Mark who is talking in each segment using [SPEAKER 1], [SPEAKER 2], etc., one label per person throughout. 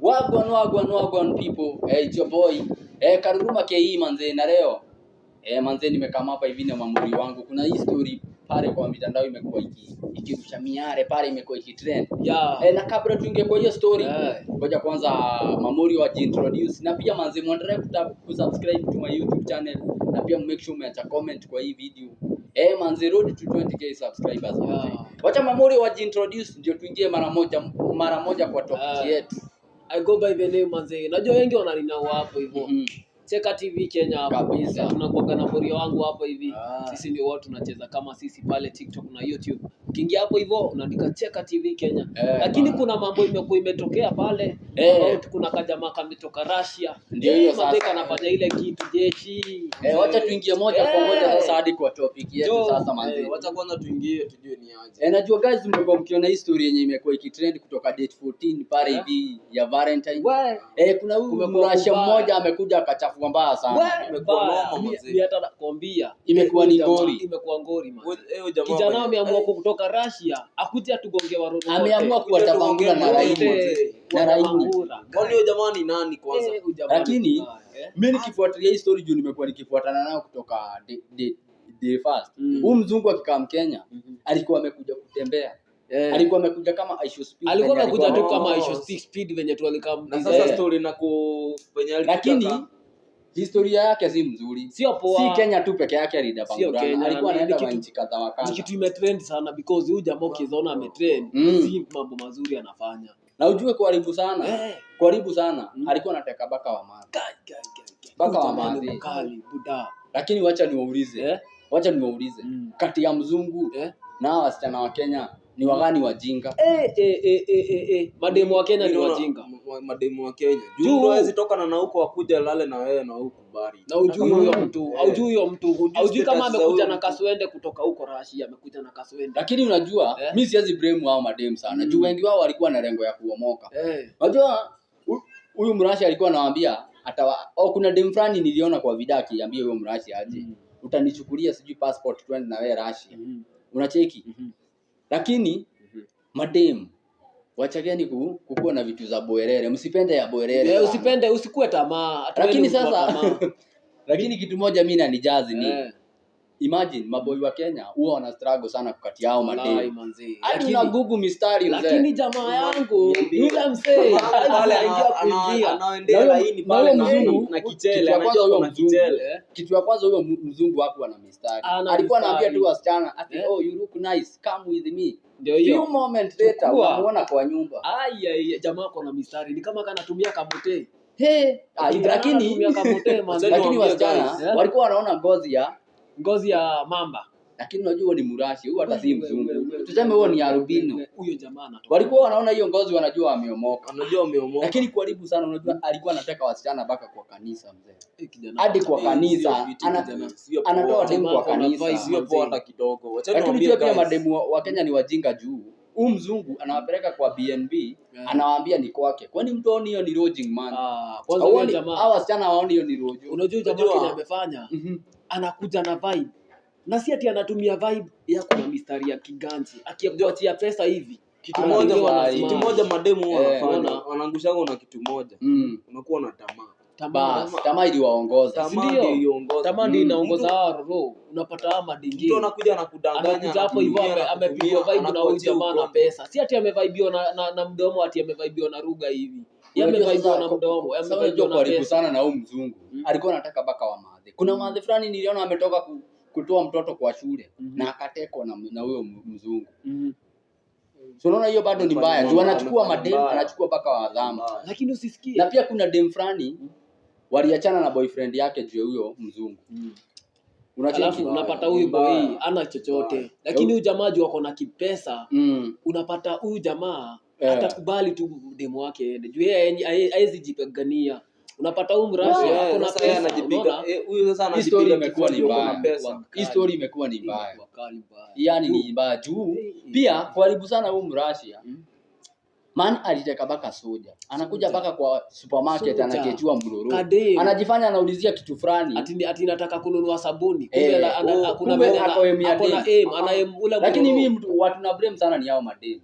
[SPEAKER 1] Wagwan people. It's your boy. Karuruma KE manze na leo. Manze nimekama hapa hivi na mamuri wangu. Kuna hii story pale kwa mitandao imekuwa ikirusha miare pale imekuwa ikitrend. Na kabla tuingie kwa hiyo story, ngoja kwanza mamuri wajiintroduce na pia manze muendelee kusubscribe to my YouTube channel na pia make sure umeacha comment kwa hii video. Manze road to 20k subscribers. Wacha mamuri wajiintroduce ndio tuingie mara moja kwa topic yetu.
[SPEAKER 2] I go by the name manze. Najua wengi wananinao hapo hivyo. Cheka TV Kenya hapo
[SPEAKER 1] kabisa.
[SPEAKER 2] Tunakuwa na morio wangu hapo hivi. Sisi ndio watu tunacheza kama sisi pale TikTok na YouTube. Ukiingia hapo hivyo unaandika Cheka TV Kenya. Lakini kuna mambo imetokea pale. Kuna kajamaa kametoka Russia.
[SPEAKER 1] Ndio hiyo sasa
[SPEAKER 2] anafanya ile kitu jeshi.
[SPEAKER 1] Wacha tuingie moja kwa moja sasa hadi kwa topic yetu sasa manze.
[SPEAKER 2] Wacha kwanza tuingie tujue ni aje.
[SPEAKER 1] Najua guys mmekuwa mkiona history yenye imekuwa ikitrend kutoka date 14 pale hivi ya Valentine. Kuna huyu Russia mmoja amekuja akachafua mbaya sana.
[SPEAKER 2] Imekuwa noma manze. Mimi hata nakwambia
[SPEAKER 1] imekuwa ni ngori.
[SPEAKER 2] Imekuwa ngori manze. Kijana ameamua kutoka Russia akuje atugonge warono.
[SPEAKER 1] Ameamua kuwatabangula na Raini.
[SPEAKER 2] Kwani huyo jamaa ni nani kwanza?
[SPEAKER 1] Lakini mimi nikifuatilia hii story juu nimekuwa nikifuatana nayo kutoka the first. Huyu mzungu akikaa Kenya alikuwa amekuja kutembea. Alikuwa amekuja kama Aisho Speed.
[SPEAKER 2] Alikuwa amekuja tu kama Aisho Speed venye tu alikaa.
[SPEAKER 1] Na sasa story na penye alikuja. Lakini historia yake si mzuri.
[SPEAKER 2] Sio poa.
[SPEAKER 1] Si Kenya tu peke yake alidabangurana. Alikuwa anaenda nchi kadhaa wakati.
[SPEAKER 2] Kitu imetrend sana because huyu jamaa ukiona ametrend si mambo mazuri anafanya.
[SPEAKER 1] Na ujue kuharibu sana. Kuharibu sana. Alikuwa anateka baka wa mazi. Baka wa mazi.
[SPEAKER 2] Kali buda.
[SPEAKER 1] Lakini wacha niwaulize. Kati ya mzungu na wasichana wa Kenya ni wagani wajinga?
[SPEAKER 2] Mademu wa Kenya ni wajinga.
[SPEAKER 3] Mademu wa Kenya. Juu hawezi toka na huko akuja lale na wewe na huko bari.
[SPEAKER 2] Na ujui huyo mtu. Haujui kama amekuja na kaswende kutoka huko Russia, amekuja na kaswende.
[SPEAKER 1] Lakini unajua mimi siwezi blame hao mademu sana. Juu wengi wao walikuwa na lengo ya kuomoka. Unajua huyu Mrashi alikuwa anawaambia kuna dem fulani niliona kwa video akiambia huyo Mrashi aje. Utanichukulia sijui passport twende na wewe Russia. Unacheki? Lakini madem wachageni kukuwa na vitu za boerere. Msipende ya boerere.
[SPEAKER 2] Usikue tamaa.
[SPEAKER 1] Lakini sasa lakini kitu moja mimi nanijazi ni imagine maboy wa Kenya huwa wana struggle sana kukati yao madem. Hadi na Google mistari mzee.
[SPEAKER 2] Lakini jamaa yangu yule mzee pale
[SPEAKER 3] anaendea laini pale na kichele anajua kuna kichele.
[SPEAKER 1] Kitu ya kwanza huyo mzungu hapo ana mistari. Alikuwa anaambia tu wasichana ati you look nice, come with me. Few moments later unamuona kwa nyumba.
[SPEAKER 2] Jamaa ako na mistari ni kama kanatumia kamote.
[SPEAKER 1] Lakini wasichana walikuwa wanaona
[SPEAKER 2] ngozi ya mamba.
[SPEAKER 1] Lakini unajua ni Murashi, huyo hata si mzungu. Tuseme huyo ni albino.
[SPEAKER 2] Huyo jamaa anatoka.
[SPEAKER 1] Walikuwa wanaona hiyo ngozi wanajua ameomoka.
[SPEAKER 3] Anajua ameomoka.
[SPEAKER 1] Lakini karibu sana unajua alikuwa anataka wasichana baka kwa kanisa mzee. Hadi kwa kanisa anatoa demu kwa kanisa.
[SPEAKER 3] Sio poa hata kidogo.
[SPEAKER 1] Lakini pia mademu wa Kenya ni wajinga juu. Huyu mzungu anawapeleka kwa BNB, anawaambia ni kwake. Kwani mtu aoni hiyo ni lodging man?
[SPEAKER 2] Kwanza huyo jamaa.
[SPEAKER 1] Hao wasichana waoni hiyo ni lodging.
[SPEAKER 2] Unajua jamaa kile amefanya? Anakuja na vibe. Na si ati anatumia vibe ya kuna mistari ya kiganji. Akiakuachia pesa hivi.
[SPEAKER 3] Kitu moja mademu wanafanya. Wanaangushana na kitu moja. Unakuwa na tamaa.
[SPEAKER 1] Tamaa iliwaongoza.
[SPEAKER 2] Tamaa ndio inaongoza roho. Unapata madingi.
[SPEAKER 3] Mtu anakuja na kudanganya.
[SPEAKER 2] Anakuja hapo hivyo amepigwa vibe na huyu jamaa na pesa. Si ati amevibiwa na mdomo, ati amevibiwa na lugha hivi. Amevibiwa na mdomo, amevibiwa na pesa
[SPEAKER 1] sana na huyu mzungu. Alikuwa anataka baka wa madhe. Kuna madhe fulani niliona ametoka kutoa mtoto kwa shule na akatekwa na huyo mzungu. So unaona hiyo bado ni mbaya. Juu anachukua madem, anachukua baka wa adhamu.
[SPEAKER 2] Lakini usisikie.
[SPEAKER 1] Na pia kuna dem fulani waliachana na boyfriend yake juu huyo mzungu.
[SPEAKER 2] Unacheki unapata huyu boy ana chochote. Lakini huyu jamaa juu wako na kipesa. Unapata huyu jamaa atakubali tu demu wake ende. Juu yeye haizi jipigania. Unapata huyu Mrashi kuna pesa
[SPEAKER 3] anajipiga. Huyu sasa anajipiga imekuwa ni mbaya.
[SPEAKER 1] History imekuwa ni mbaya. Yaani ni mbaya juu pia kuharibu sana huyu Mrashi. Man aliteka baka soja. Anakuja baka kwa supermarket anakechua mloro. Anajifanya anaulizia kitu fulani.
[SPEAKER 2] Ati nataka kununua sabuni.
[SPEAKER 1] Kumbe
[SPEAKER 2] kuna aim ule.
[SPEAKER 1] Lakini mimi watu na blame sana ni hao madeni.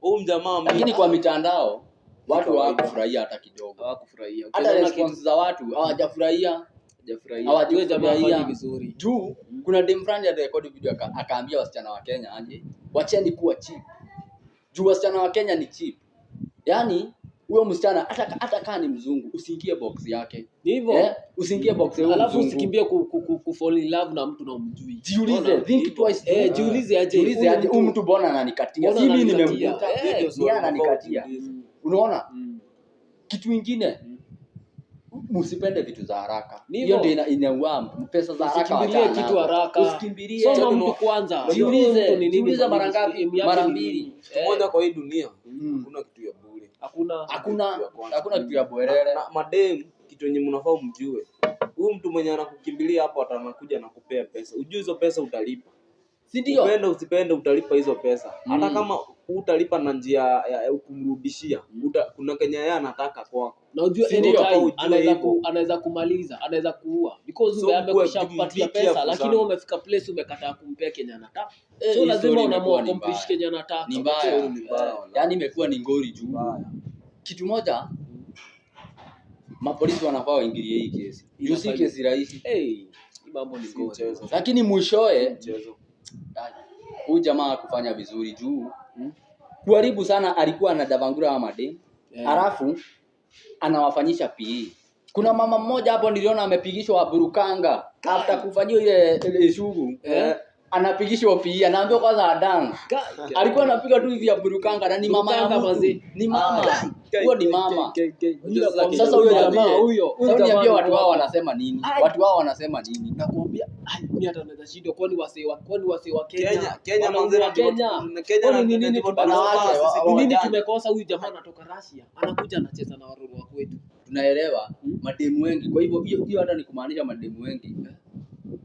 [SPEAKER 3] Huyu jamaa
[SPEAKER 1] lakini kwa mitandao watu hawakufurahia hata kidogo.
[SPEAKER 2] Hawakufurahia.
[SPEAKER 1] Hata response za watu hawajafurahia. Hawajafurahia
[SPEAKER 2] vizuri.
[SPEAKER 1] Juu kuna dem friend ya record video akaambia wasichana wa Kenya aje, wacheni kuwa cheap. Juu wasichana wa Kenya ni cheap. Yaani huyo msichana hata kama ni mzungu usiingie box yake.
[SPEAKER 2] Hivyo.
[SPEAKER 1] Usiingie box yake.
[SPEAKER 2] Alafu usikimbie ku fall in love na mtu na umjui.
[SPEAKER 1] Jiulize, think twice.
[SPEAKER 2] Jiulize aje
[SPEAKER 1] huyu mtu mbona ananikatia? Si mimi nimemkuta. Yeye ananikatia. Unaona? Kitu kingine msipende vitu za haraka. Hiyo ndio inaua pesa za haraka.
[SPEAKER 2] Usikimbilie kitu haraka.
[SPEAKER 1] Usikimbilie.
[SPEAKER 2] Soma mtu kwanza.
[SPEAKER 1] Jiulize mara ngapi? Mara mbili.
[SPEAKER 3] Moja kwa hii dunia. Hakuna kitu ya bure.
[SPEAKER 1] Hakuna kitu ya bwerere.
[SPEAKER 3] Madem, kitu yenye mnafaa mjue. Huyu mtu mwenye anakukimbilia hapo atanakuja na kupea pesa. Ujue hizo pesa utalipa.
[SPEAKER 1] Si ndio?
[SPEAKER 3] Upende usipende utalipa hizo pesa. Hata kama utalipa na njia ya kumrudishia, kuna Kenya yeye anataka kwako.
[SPEAKER 2] Na ujue anaweza kumaliza, anaweza kuua because wewe amekupatia pesa lakini wewe umefika place umekataa kumpea Kenya anataka. So lazima unamuaccomplish Kenya anataka.
[SPEAKER 1] Ni mbaya. Yaani imekuwa ni ngori juu. Kitu moja mapolisi wanafaa waingilie hii kesi. Juu si kesi rahisi.
[SPEAKER 2] Mambo ni ngori.
[SPEAKER 1] Lakini mwishoe huyu jamaa kufanya vizuri juu kuharibu sana, alikuwa anadavangura ama madem. Alafu anawafanyisha PE. Kuna mama mmoja hapo niliona amepigishwa burukanga after kufanywa ile shughuli. Anapigishwa PE, anaambiwa kwanza dance. Alikuwa anapiga tu hivi ya burukanga na ni mama yangu. Ni mama. Huyo ni mama. Sasa huyo jamaa sasa niambia watu wao wanasema nini? Watu wao wanasema nini?
[SPEAKER 2] Nakwambia mimi hata naweza shida kwani wasee wa Kenya.
[SPEAKER 3] Kenya manzera
[SPEAKER 2] Kenya nini tumekosa? Huyu jamaa anatoka Russia anakuja anacheza na waroro wa kwetu.
[SPEAKER 1] Tunaelewa mademu wengi. Kwa hivyo hiyo hata ni kumaanisha mademu wengi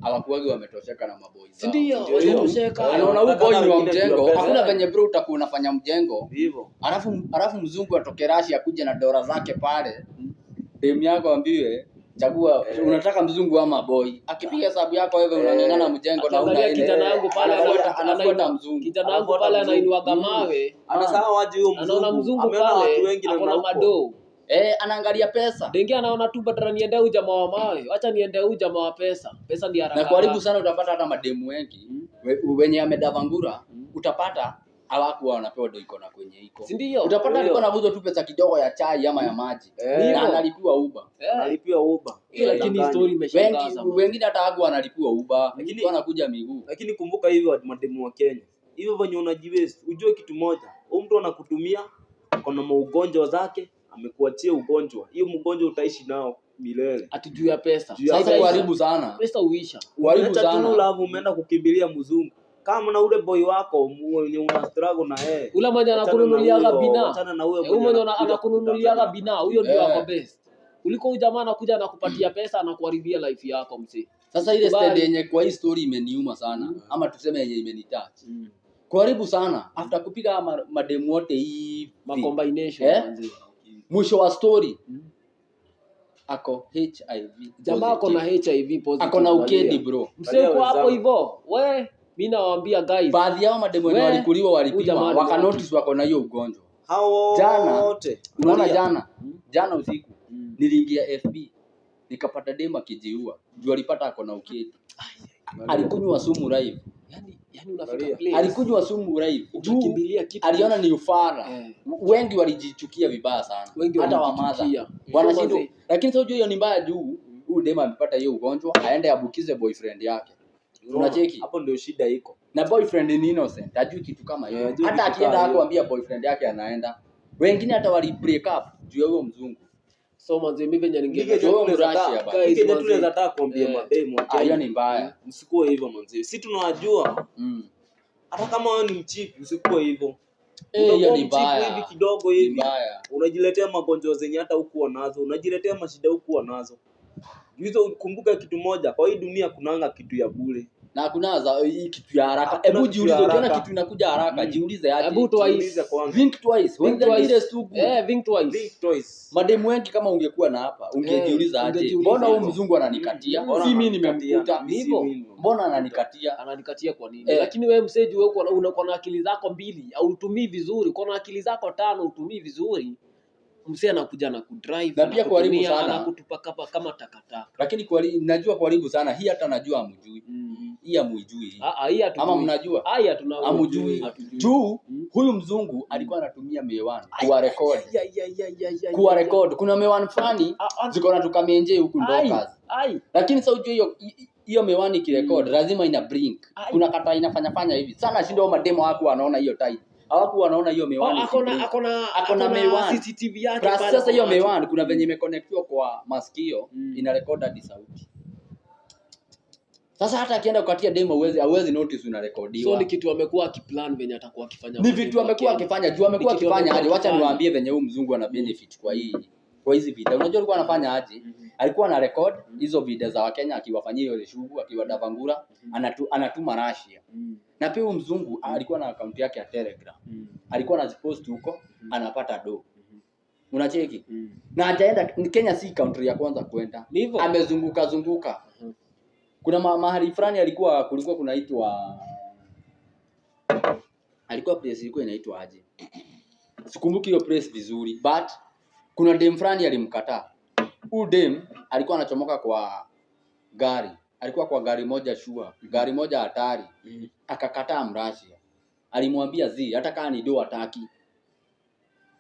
[SPEAKER 1] hawakuwagi wametosheka na maboy zao.
[SPEAKER 2] Ndio, wametosheka.
[SPEAKER 1] Anaona huyu boy ni wa mjengo, hakuna venye bro utakuwa unafanya mjengo.
[SPEAKER 3] Hivyo.
[SPEAKER 1] Alafu mzungu atoke Russia kuja na dola zake pale. Dem yako ambiwe chagua unataka mzungu ama boy. Akipiga hesabu yako wewe unang'ang'ana mjengo na una ile.
[SPEAKER 2] Kijana wangu pale
[SPEAKER 1] anafuata mzungu.
[SPEAKER 2] Kijana wangu pale anainua mawe.
[SPEAKER 3] Anasahau aje huyo mzungu.
[SPEAKER 2] Anaona mzungu pale akona madoo.
[SPEAKER 1] Anaangalia pesa.
[SPEAKER 2] Dengi anaona tu badala niende huyu jamaa wa mawe. Acha niende huyu jamaa wa pesa. Pesa ndio haraka.
[SPEAKER 1] Na karibu sana utapata hata mademu wengi wenye amedavangura utapata hawakuwa wanapewa do iko na kwenye iko.
[SPEAKER 2] Si ndio?
[SPEAKER 1] Utapata alikuwa anavuza tu pesa kidogo ya chai ama ya maji. Na analipiwa Uber.
[SPEAKER 3] Analipiwa Uber.
[SPEAKER 2] Lakini story imeshangaza.
[SPEAKER 1] Wengine hata hapo wanalipiwa Uber. Lakini wanakuja miguu.
[SPEAKER 3] Lakini kumbuka hivi mademu wa Kenya. Hivyo venye unajiwest, ujue kitu moja. Huyu mtu anakutumia kuna maugonjwa zake. Amekuachia ugonjwa. Hiyo mgonjwa utaishi nao milele.
[SPEAKER 2] Atijuu ya pesa.
[SPEAKER 1] Sasa kuharibu sana.
[SPEAKER 2] Pesa uisha.
[SPEAKER 1] Kuharibu sana.
[SPEAKER 3] Ulavu umeenda kukimbilia mzungu. Kama na ule boy wako mwenye una struggle na yeye.
[SPEAKER 2] Ule mwenye anakununuliaga bina.
[SPEAKER 3] Achana na huyo
[SPEAKER 2] mwenye anakununuliaga bina, huyo ndio wako best. Kuliko huyu jamaa anakuja anakupatia pesa anakuharibia life yako mzee.
[SPEAKER 1] Sasa ile stand yenye kwa hii story imeniuma sana ama tuseme yenye imenitouch. Kuharibu sana after kupiga mademu wote hii
[SPEAKER 2] combination
[SPEAKER 1] mwisho wa story ako HIV.
[SPEAKER 2] Jamaa ako na HIV positive.
[SPEAKER 1] Ako na ukedi bro.
[SPEAKER 2] Msee kwa hapo hivyo. Mimi nawaambia guys.
[SPEAKER 1] Baadhi yao mademu walikuliwa walipima waka notice wako na hiyo ugonjwa. Jana wote. Unaona jana usiku niliingia FB nikapata demu akijiua. Juu alipata ako na ukedi. Alikunywa sumu live.
[SPEAKER 2] Yaani unafika place.
[SPEAKER 1] Alikunywa sumu live. Ukimbilia kitu. Aliona ni ufara. Wengi walijichukia vibaya sana. Hata wamadha. Wanashindwa. Lakini sasa hiyo ni mbaya juu huyu demu amepata hiyo ugonjwa aende abukize boyfriend yake. Unacheki?
[SPEAKER 3] Hapo ndio shida iko.
[SPEAKER 1] Na boyfriend ni innocent. Hajui kitu kama hiyo. Hata akienda hakuambia boyfriend yake anaenda. Wengine hata wali break up juu ya huyo mzungu.
[SPEAKER 2] So manze mimi venye
[SPEAKER 3] tunaweza taka kuambia mademu
[SPEAKER 1] hiyo ni mbaya.
[SPEAKER 3] Msikuwe hivyo manze. Sisi tunawajua. Hata kama wewe ni mchipi usikuwe hivyo.
[SPEAKER 1] Hiyo ni mbaya.
[SPEAKER 3] Hivi kidogo hivi. Unajiletea magonjwa zenye hata hukuwa nazo. Unajiletea mashida hukuwa nazo. Hizo kumbuka kitu moja, kwa hii dunia kunanga kitu ya bure.
[SPEAKER 1] Na hakuna hii kitu ya haraka. Hebu jiulize ukiona kitu inakuja haraka, jiulize aje.
[SPEAKER 2] Hebu
[SPEAKER 3] tuulize kwanza.
[SPEAKER 1] Think twice. When the deal is too good.
[SPEAKER 2] Think
[SPEAKER 3] twice.
[SPEAKER 1] Mademu wengi kama ungekuwa na hapa, ungejiuliza aje. Mbona huyu mzungu ananikatia? Si mimi nimemkuta hivyo. Mbona ananikatia?
[SPEAKER 2] Ananikatia kwa nini? Lakini wewe mseji wewe uko na akili zako mbili, au utumii vizuri. Uko na akili zako 5 utumii vizuri. msee anakuja na kudrive
[SPEAKER 1] na pia kuharibu sana,
[SPEAKER 2] anakutupa kama takataka.
[SPEAKER 1] Lakini najua kuharibu sana hii, hata najua hamjui. Hii hamjui. Ama mnajua?
[SPEAKER 2] Haya tunao.
[SPEAKER 1] Hamjui. Juu huyu mzungu alikuwa anatumia mewan kuwa record. Kuna mewan fulani ziko na tukamenje huku ndokas. Lakini sasa ujue hiyo mewani kirecord lazima ina blink. Kuna kata inafanya hivi. Sana shindo mademo hapo wanaona hiyo time. Hawaku wanaona hiyo mewani. Akona mewani CCTV yake pale. Sasa hiyo mewani kuna venye imeconnectiwa kwa masikio ina record hadi sauti. Sasa hata akienda kukatia demo hauwezi notice una rekodiwa.
[SPEAKER 2] So ni kitu amekuwa akiplan venye atakuwa akifanya.
[SPEAKER 1] Ni vitu amekuwa akifanya, juu amekuwa akifanya hadi wacha niwaambie venye huyu mzungu ana benefit kwa hizi video. Unajua alikuwa anafanya aje? Alikuwa ana record hizo video za Wakenya akiwafanyia ile shughuli, akiwadavangura, anatuma Russia. Na pia huyu mzungu alikuwa na account yake ya Telegram. Alikuwa anazipost huko, anapata do. Unacheki? Na hajaenda Kenya, si country ya kwanza kwenda. Amezunguka. Kuna mahali fulani kulikuwa kunaitwa place ilikuwa inaitwa aje? Sikumbuki hiyo place vizuri, but kuna dem fulani alimkataa. Huyu dem alikuwa anachomoka kwa gari. Alikuwa kwa gari moja gari moja hatari. Akakataa Mrasia. Alimwambia hata kama ni do ataki.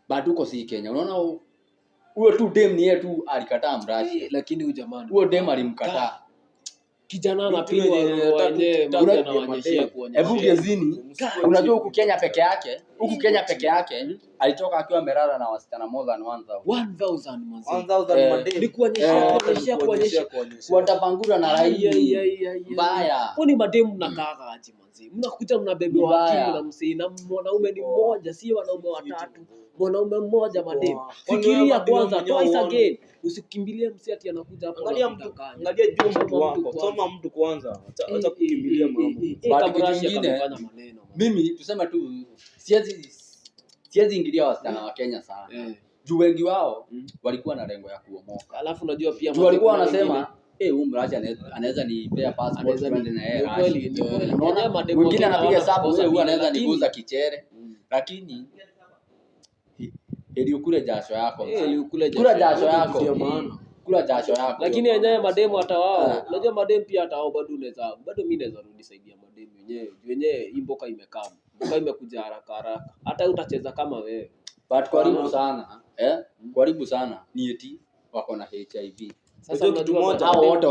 [SPEAKER 1] But uko si Kenya. Unaona huyo tu dem ni yeye tu alikataa Mrasia.
[SPEAKER 2] Lakini huyu jamani,
[SPEAKER 1] huyo dem alimkataa.
[SPEAKER 2] Kijana anapigwa wenyewe anaonyeshia kuonyesha.
[SPEAKER 1] Hebu gezini, unajua huku Kenya peke yake, alitoka akiwa amelala na wasichana more than
[SPEAKER 2] 1000
[SPEAKER 3] 1000
[SPEAKER 2] ni kuonyesha
[SPEAKER 1] kuwatavangura na raia mbaya.
[SPEAKER 2] Kwani mademu mnakaa aje manzi? Mnakuja mnabebewa akili na msina, mwanaume ni mmoja, si wanaume watatu. Mwanaume mmoja mademu. Fikiria kwanza twice again. Usikimbilie msi ati anakuja hapo.
[SPEAKER 3] Angalia mtu wako. Soma mtu kwanza. Acha kukimbilia mambo.
[SPEAKER 1] Baada nyingine mimi tuseme tu siwezi ingilia wasichana wa Kenya sana. Juu wengi wao walikuwa na lengo ya kuomoka.
[SPEAKER 2] Alafu unajua pia
[SPEAKER 1] walikuwa wanasema huyu Mracha anaweza nipea passport kwenda na yeye.
[SPEAKER 2] Kweli.
[SPEAKER 1] Unaona mwingine anapiga hesabu huyu anaweza niguza kichere. Lakini ukule jasho yako. Kula jasho yako. Kula jasho yako.
[SPEAKER 2] Lakini yenyewe mademu hata wao. Unajua mademu pia hata wao bado mimi naweza rudi saidia mademu wenyewe hii mboka imekaa. Mboka imekuja haraka. Hata utacheza kama wewe.
[SPEAKER 1] But karibu sana. Ni eti wako na HIV.
[SPEAKER 2] Sasa
[SPEAKER 3] kitu moja
[SPEAKER 1] hao wote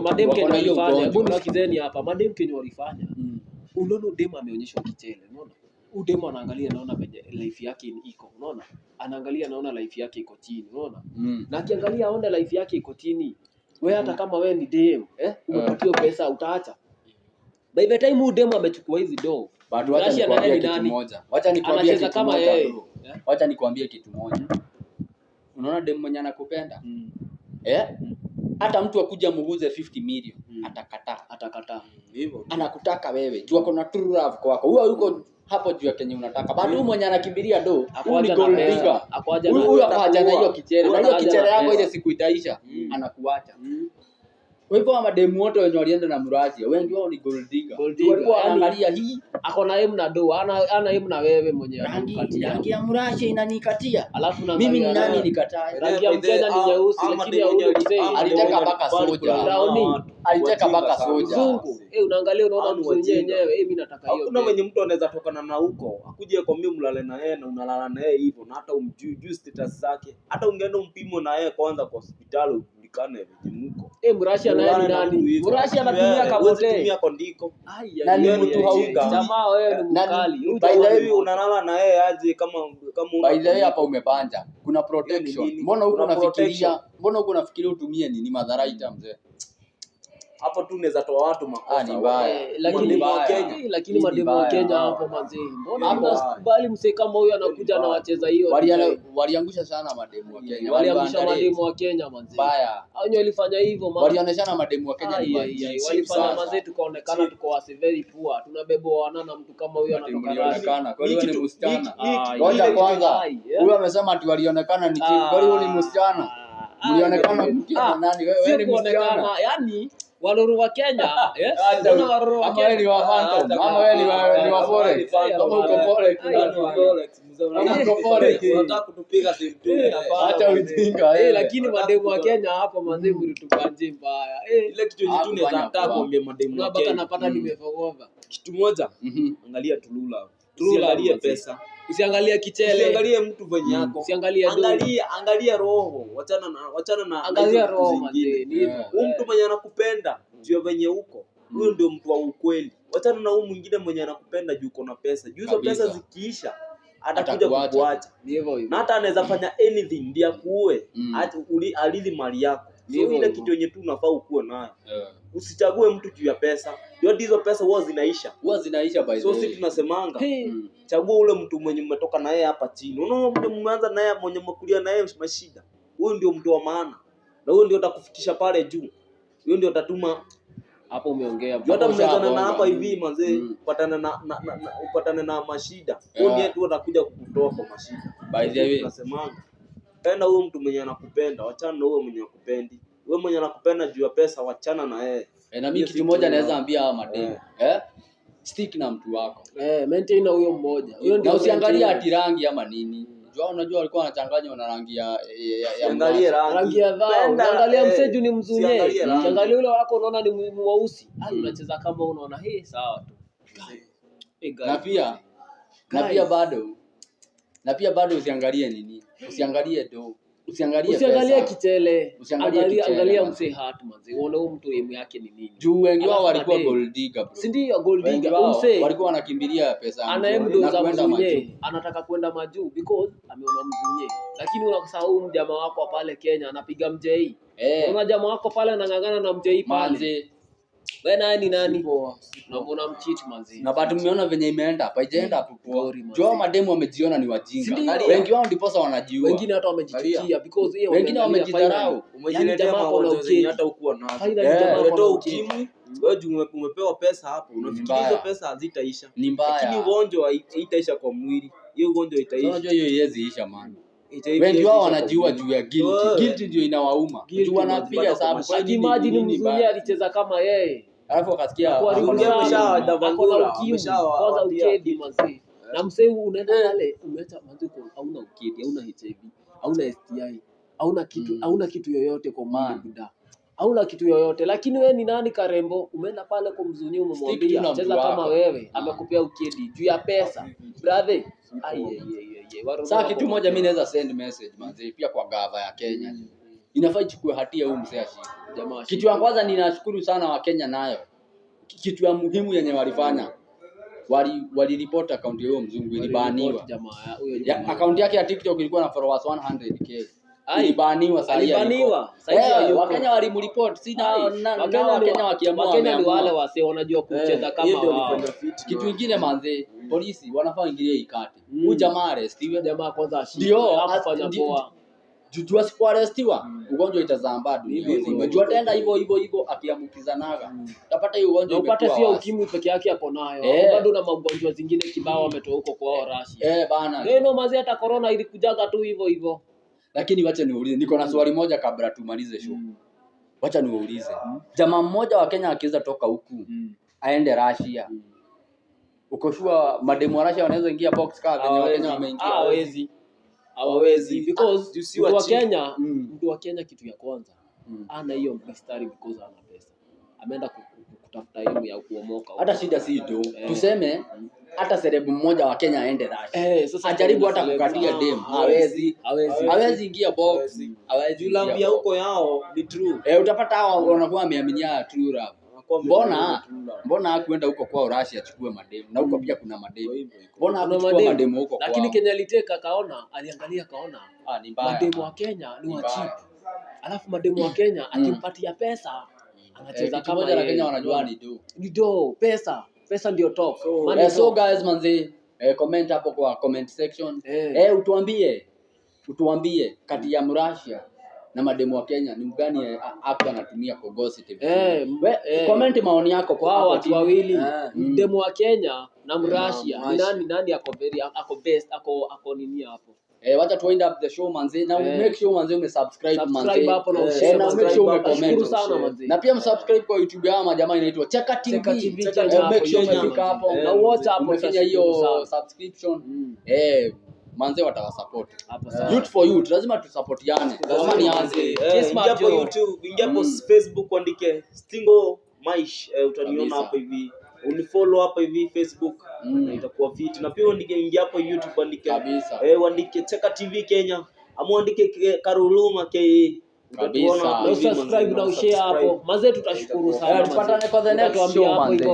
[SPEAKER 2] mademu Kenya walifanya. Hebu sikizeni hapa. Mademu Kenya walifanya. Unaona demu ameonyeshwa kichele, unaona? Udemo anaangalia naona venye life yake iko, unaona? Anaangalia naona life yake iko chini, unaona? Na akiangalia aone life yake iko chini. Wewe hata kama wewe ni dem, umepatiwa pesa utaacha. By the time udemo amechukua hizi do,
[SPEAKER 1] bado wacha nikwambie kitu moja. Wacha nikwambie kitu moja. Unaona dem mwenye anakupenda? Hata mtu akuja muguze 50 million, atakataa.
[SPEAKER 2] Hivyo.
[SPEAKER 1] Anakutaka wewe. Jua kuna true love kwako. Huyo yuko hapo juu ya Kenya unataka. Bado huyu mwenye anakimbilia do, huyu ni gold digger. Huyu akaja na hiyo kichere. Na hiyo kichere yako ile siku itaisha, anakuacha. Kwa hivyo mademu wote wenye walienda na Mrasia, wengi wao ni gold digger. Walikuwa wanaangalia hii,
[SPEAKER 2] ako na aim na do, ana aim na wewe mwenyewe
[SPEAKER 1] anakukatia. Rangi ya Mrasia inanikatia.
[SPEAKER 2] Alafu na
[SPEAKER 1] mimi ni nani nikatae?
[SPEAKER 2] Rangi ya Mkenya ni nyeusi, lakini ya huyo
[SPEAKER 1] aliteka mpaka soja. Aliteka mpaka soja.
[SPEAKER 2] Zungu. Unaangalia unaona mtu yenyewe, mimi nataka hiyo.
[SPEAKER 3] Hakuna mwenye mtu anaweza tokana na huko. Akuje kwa mimi mlale na yeye na unalala na yeye hivyo na hata umjui status zake. Hata ungeenda umpimo na yeye kwanza kwa hospitali ujulikane vile mko.
[SPEAKER 2] Mrasia naye ni nani? Mrasia anatumia kabote.
[SPEAKER 3] Anatumia kondiko.
[SPEAKER 1] Na ni mtu hauga.
[SPEAKER 2] Jamaa wewe ni mkali.
[SPEAKER 3] By the way unalala na yeye aje kama
[SPEAKER 1] by the way hapa umepanja. Kuna protection. Mbona huko unafikiria utumie nini madhara mzee?
[SPEAKER 3] Hapo tu unaweza toa watu makosa.
[SPEAKER 1] Ni mbaya.
[SPEAKER 2] Lakini mademu wa Kenya hapo manzi. Mbona mnakubali msee kama huyo anakuja na wacheza hiyo?
[SPEAKER 1] Waliangusha sana mademu wa Kenya.
[SPEAKER 2] Waliangusha mademu wa Kenya manzi.
[SPEAKER 1] Mbaya.
[SPEAKER 2] Hao walifanya hivyo manzi.
[SPEAKER 1] Walionyeshana mademu wa Kenya ni mbaya.
[SPEAKER 2] Walifanya manzi tukaonekana tuko wasi very poor. Tunabebwa na mtu kama huyo anatoka.
[SPEAKER 1] Kwa hiyo ni msichana. Ngoja kwanza. Huyo amesema ati walionekana ni chini. Kwa hiyo ni msichana. Mlionekana mkiwa nani? Wewe ni msichana.
[SPEAKER 2] Yaani Waruru wa Kenya,
[SPEAKER 1] Hata
[SPEAKER 2] waruru wa
[SPEAKER 1] ama wewe ni wa Phantom, ama wewe ni wa Forex, ama uko Forex,
[SPEAKER 3] Unataka kutupiga simu tu.
[SPEAKER 1] acha ujinga.
[SPEAKER 2] Lakini mademu wa Kenya hapa manze mlitubanje mbaya.
[SPEAKER 3] Ile kitu yenye tu nataka kuambia mademu wa
[SPEAKER 2] Mpaka
[SPEAKER 3] Kenya.
[SPEAKER 2] napata nimefogopa.
[SPEAKER 3] Kitu moja, angalia Tulula. Usiangalie pesa.
[SPEAKER 2] Usiangalie kichele.
[SPEAKER 3] Usiangalie mtu venye yako.
[SPEAKER 2] Usiangalie
[SPEAKER 3] angalia roho. Wachana na
[SPEAKER 2] angalia roho manze.
[SPEAKER 3] Huyu mtu mwenye anakupenda juu venye uko. Huyo ndio mtu wa ukweli. Wachana na huyu mwingine mwenye anakupenda juu uko na pesa. Juu hizo pesa zikiisha atakuja kukuacha. Na hata anaweza fanya anything ndio akuue. Hata alidhi mali yako. Sio ile kitu yenye tu unafaa ukuwe nayo. Usichague mtu juu ya pesa. Yote hizo pesa huwa zinaisha by the way. So sisi tunasemanga chagua ule mtu mwenye umetoka na yeye hapa chini. Unaona mtu mmeanza naye mwenye mkulia na yeye mashida. Huyo ndio mtu wa maana. Na huyo ndio atakufikisha pale juu. Huyo ndio atatuma
[SPEAKER 2] hapo umeongea.
[SPEAKER 3] Hata mnaanza na hapa hivi manze upatane na mashida. Huyo ndiye tu atakuja kukutoa kwa mashida.
[SPEAKER 1] By the way
[SPEAKER 3] tunasemanga penda huyo mtu mwenye anakupenda, wachana na huyo mwenye anakupendi. Wewe mwenye anakupenda juu ya pesa wachana na yeye.
[SPEAKER 1] Na mimi kitu moja naweza ambia hawa mademu. Stick na mtu wako.
[SPEAKER 2] Maintain na huyo mmoja. Huyo
[SPEAKER 1] ndio usiangalia ati rangi ama nini. Unajua walikuwa wanachanganya na rangi ya
[SPEAKER 3] angalia
[SPEAKER 2] rangi ya dhao. Angalia mseju ni mzunye. Angalia yule wako unaona ni mweusi. Unacheza kama unaona sawa tu.
[SPEAKER 1] Na pia bado usiangalie nini. Usiangalie
[SPEAKER 2] kichele. Angalia mse heart manzi. Uone huyo mtu elimu yake ni nini.
[SPEAKER 1] Juu wengi wao walikuwa gold digger bro.
[SPEAKER 2] Si ndio gold digger.
[SPEAKER 1] Mse walikuwa wanakimbilia pesa.
[SPEAKER 2] Anaenda mzunye. Anataka kwenda majuu because ameona mzunye. Lakini unasahau mjamaa wako pale Kenya anapiga mjei. Unaona jamaa wako pale anangangana na mjei pale. Wewe nani? Unaona mcheat manzi.
[SPEAKER 1] Na bado mmeona venye imeenda hapa, ijaenda hapo poa. Jua mademu wamejiona ni wajinga. Wengi wao ndiposa wanajiua.
[SPEAKER 2] Wengine hata wamejichukia because yeye
[SPEAKER 1] wengine wamejidharau.
[SPEAKER 3] Umejiletea magonjwa zenye hata ukuwa nazo. Unatoa ukimwi, wewe umepewa pesa hapo. Unafikiri hizo pesa hazitaisha. Lakini ugonjwa haitaisha kwa mwili. Hiyo ugonjwa itaisha.
[SPEAKER 1] Unajua hiyo haiwezi isha man. Wengi wao wanajiua juu ya guilt ndio inawauma. Juu wanapiga sababu
[SPEAKER 2] kwa imagine mzunye alicheza kama yeye.
[SPEAKER 1] Alafu akasikia
[SPEAKER 2] kwanza ukedi manzi. Na msee unaenda pale umeacha manzi hauna ukedi, hauna HIV, hauna STI, hauna kitu yoyote kwa mwili. Hauna kitu yoyote lakini wewe ni nani karembo? Umeenda pale kwa mzunye umemwambia cheza kama wewe, amekupea ukedi juu ya pesa. Brother,
[SPEAKER 1] sasa kitu moja mimi naweza send message manzi pia kwa gava ya Kenya. Inafaa ichukue hatia huyu mzee ashike. Jamaa kitu ya kwanza ninashukuru sana wa Kenya nayo. Kitu ya muhimu yenye walifanya. Waliripoti account ya huyo mzungu ilibaniwa. Account yake ya TikTok ilikuwa na followers 100k. Ilibaniwa sasa.
[SPEAKER 2] Ilibaniwa.
[SPEAKER 1] Wakenya walimreport. Sina Wakenya wakiamua.
[SPEAKER 2] Wakenya ni wale wase wanajua kucheza kama wao.
[SPEAKER 1] Kitu kingine manze, polisi wanafaa ingilie ikate. Huyu jamaa arrestiwe.
[SPEAKER 2] Jamaa kwanza ashike.
[SPEAKER 1] Ndio
[SPEAKER 2] afanya poa.
[SPEAKER 1] Jujua sipoarestiwa ugonjwa itazambaa dunia nzima. Jua tenda hivyo akiambukizanaga. Utapata hiyo ugonjwa
[SPEAKER 2] upate sio ukimwi peke yake hapo nayo. Bado na magonjwa zingine kibao ametoa huko kwa Russia.
[SPEAKER 1] Bana.
[SPEAKER 2] Ndio mazi hata corona ilikujaga tu hivyo.
[SPEAKER 1] Lakini wacha niulize, niko na swali moja kabla tumalize show. Wacha niulize. Jamaa mmoja wa Kenya akiweza toka huku aende Russia. Uko sure mademu wa Russia wanaweza ingia box car kwenye Wakenya wameingia?
[SPEAKER 2] Hawawezi because mtu wa Kenya kitu ya kwanza ana hiyo mstari because ana pesa. Ameenda kutafuta elimu ya kuomoka.
[SPEAKER 1] Hata shida si ndio. Tuseme hata celeb mmoja wa Kenya aende Russia. Sasa ajaribu hata kukatia dem. Hawezi ingia box. Hawezi
[SPEAKER 3] ulambia huko yao ni true.
[SPEAKER 1] Utapata hao wanakuwa wameaminia true love. Mbona hakuenda huko kwa Russia achukue mademu na huko pia kuna mademu. Mbona hakuchukua mademu huko kwa?
[SPEAKER 2] Lakini Kenya aliteka aliangalia kaona
[SPEAKER 1] ni mbaya.
[SPEAKER 2] Mademu wa Kenya ni wa cheap. Alafu mademu wa Kenya akimpatia pesa anacheza kama
[SPEAKER 1] moja na Kenya wanajua ni do. Pesa ndio top. So guys manzi comment hapo kwa comment section. Utuambie kati ya Russia na mademu wa Kenya ni mgani hapo anatumia kwa gossip. Comment maoni yako kwa
[SPEAKER 2] watu wawili. Demu wa Kenya na Russia. Nani ako best ako nini hapo?
[SPEAKER 1] wacha tu wind up the show manze, na make sure manze umesubscribe manze,
[SPEAKER 2] hapo na
[SPEAKER 1] make sure umecomment
[SPEAKER 2] sana manze,
[SPEAKER 1] na pia msubscribe kwa YouTube ya jamaa inaitwa Cheka TV, make sure umefika hapo
[SPEAKER 2] na WhatsApp
[SPEAKER 1] umefanya hiyo subscription manze watawasupport hapo sana. Youth for youth lazima tusupportiane, lazima nianze
[SPEAKER 3] hapo YouTube, ingia hapo Facebook andike Stingo Maish, utaniona hapo hivi, unifollow hapo hivi Facebook na itakuwa fit, na pia ingia hapo YouTube andike andike Cheka TV Kenya, ama andike Karuruma KE
[SPEAKER 1] kabisa,
[SPEAKER 2] subscribe na ushare hapo manze, tutashukuru sana.
[SPEAKER 1] Tupatane kwa the next show manze.